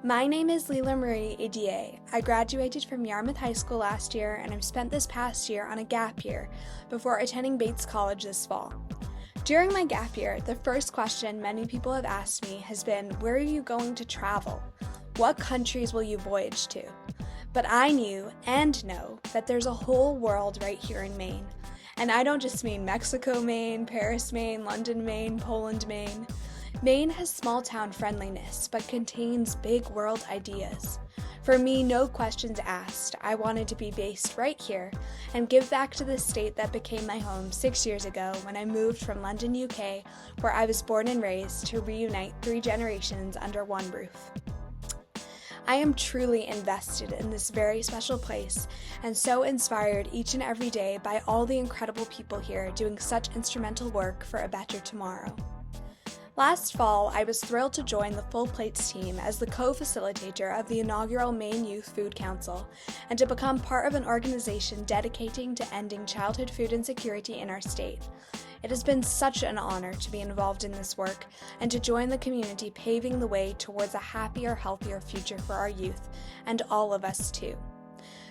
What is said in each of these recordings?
My name is Leela Marie Hidier. I graduated from Yarmouth High School last year and I've spent this past year on a gap year before attending Bates College this fall. During my gap year, the first question many people have asked me has been, where are you going to travel? What countries will you voyage to? But I knew and know that there's a whole world right here in Maine. And I don't just mean Mexico, Maine, Paris, Maine, London, Maine, Poland, Maine. Maine has small-town friendliness, but contains big world ideas. For me, no questions asked. I wanted to be based right here and give back to the state that became my home 6 years ago when I moved from London, UK, where I was born and raised, to reunite 3 generations under one roof. I am truly invested in this very special place and so inspired each and every day by all the incredible people here doing such instrumental work for a better tomorrow. Last fall, I was thrilled to join the Full Plates team as the co-facilitator of the inaugural Maine Youth Food Council and to become part of an organization dedicating to ending childhood food insecurity in our state. It has been such an honor to be involved in this work and to join the community paving the way towards a happier, healthier future for our youth, and all of us too.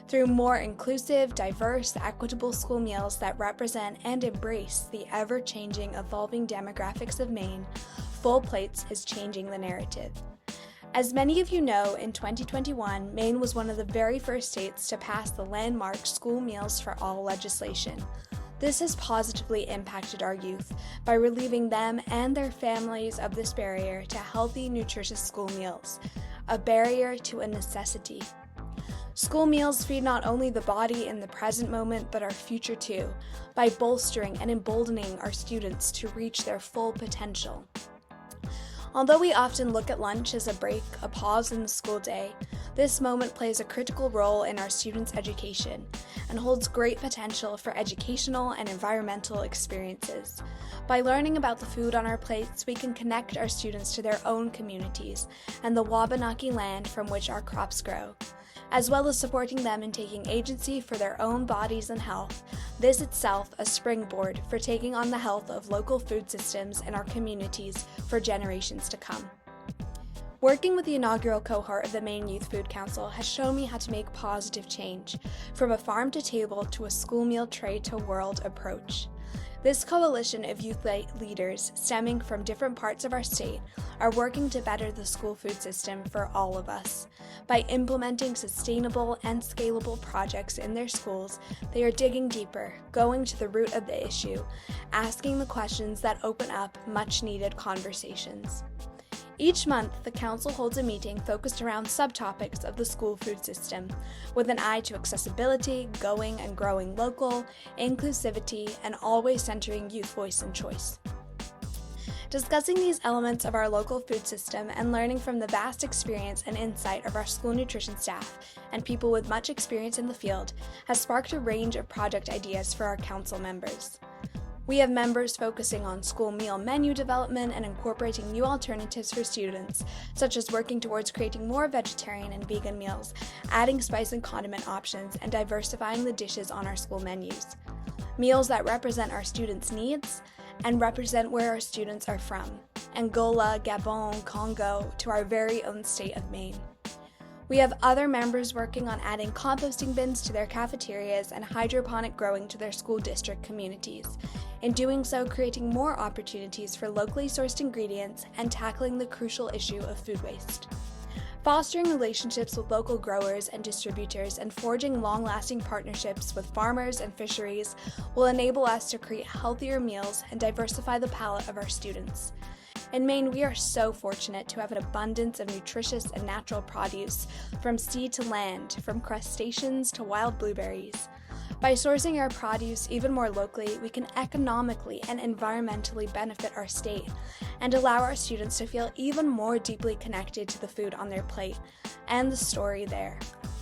Through more inclusive, diverse, equitable school meals that represent and embrace the ever-changing, evolving demographics of Maine, Full Plates is changing the narrative. As many of you know, in 2021, Maine was one of the very first states to pass the landmark School Meals for All legislation. This has positively impacted our youth by relieving them and their families of this barrier to healthy, nutritious school meals, a barrier to a necessity. School meals feed not only the body in the present moment, but our future too, by bolstering and emboldening our students to reach their full potential. Although we often look at lunch as a break, a pause in the school day, this moment plays a critical role in our students' education and holds great potential for educational and environmental experiences. By learning about the food on our plates, we can connect our students to their own communities and the Wabanaki land from which our crops grow, as well as supporting them in taking agency for their own bodies and health. This itself a springboard for taking on the health of local food systems in our communities for generations to come. Working with the inaugural cohort of the Maine Youth Food Council has shown me how to make positive change, from a farm to table to a school meal tray to world approach. This coalition of youth leaders stemming from different parts of our state are working to better the school food system for all of us. By implementing sustainable and scalable projects in their schools, they are digging deeper, going to the root of the issue, asking the questions that open up much-needed conversations. Each month, the Council holds a meeting focused around subtopics of the school food system, with an eye to accessibility, going and growing local, inclusivity, and always centering youth voice and choice. Discussing these elements of our local food system and learning from the vast experience and insight of our school nutrition staff and people with much experience in the field has sparked a range of project ideas for our Council members. We have members focusing on school meal menu development and incorporating new alternatives for students, such as working towards creating more vegetarian and vegan meals, adding spice and condiment options, and diversifying the dishes on our school menus. Meals that represent our students' needs and represent where our students are from, Angola, Gabon, Congo, to our very own state of Maine. We have other members working on adding composting bins to their cafeterias and hydroponic growing to their school district communities. In doing so, creating more opportunities for locally sourced ingredients and tackling the crucial issue of food waste. Fostering relationships with local growers and distributors and forging long-lasting partnerships with farmers and fisheries will enable us to create healthier meals and diversify the palate of our students. In Maine, we are so fortunate to have an abundance of nutritious and natural produce, from sea to land, from crustaceans to wild blueberries. By sourcing our produce even more locally, we can economically and environmentally benefit our state and allow our students to feel even more deeply connected to the food on their plate and the story there,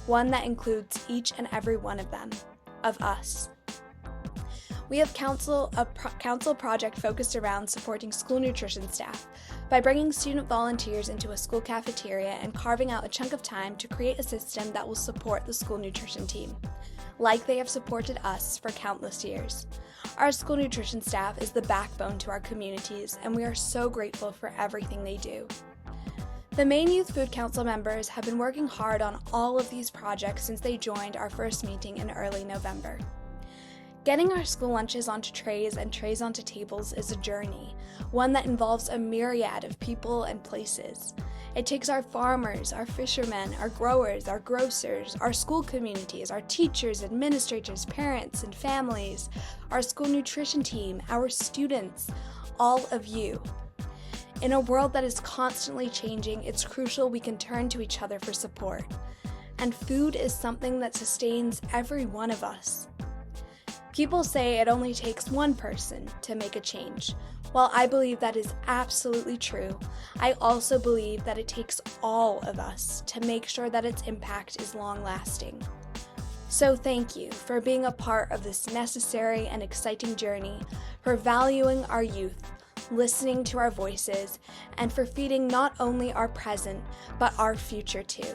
one that includes each and every one of them, of us. We have a council project focused around supporting school nutrition staff by bringing student volunteers into a school cafeteria and carving out a chunk of time to create a system that will support the school nutrition team, like they have supported us for countless years. Our school nutrition staff is the backbone to our communities, and we are so grateful for everything they do. The Maine Youth Food Council members have been working hard on all of these projects since they joined our first meeting in early November. Getting our school lunches onto trays and trays onto tables is a journey, one that involves a myriad of people and places. It takes our farmers, our fishermen, our growers, our grocers, our school communities, our teachers, administrators, parents, and families, our school nutrition team, our students, all of you. In a world that is constantly changing, it's crucial we can turn to each other for support. And food is something that sustains every one of us. People say it only takes one person to make a change. While I believe that is absolutely true, I also believe that it takes all of us to make sure that its impact is long-lasting. So thank you for being a part of this necessary and exciting journey, for valuing our youth, listening to our voices, and for feeding not only our present, but our future too.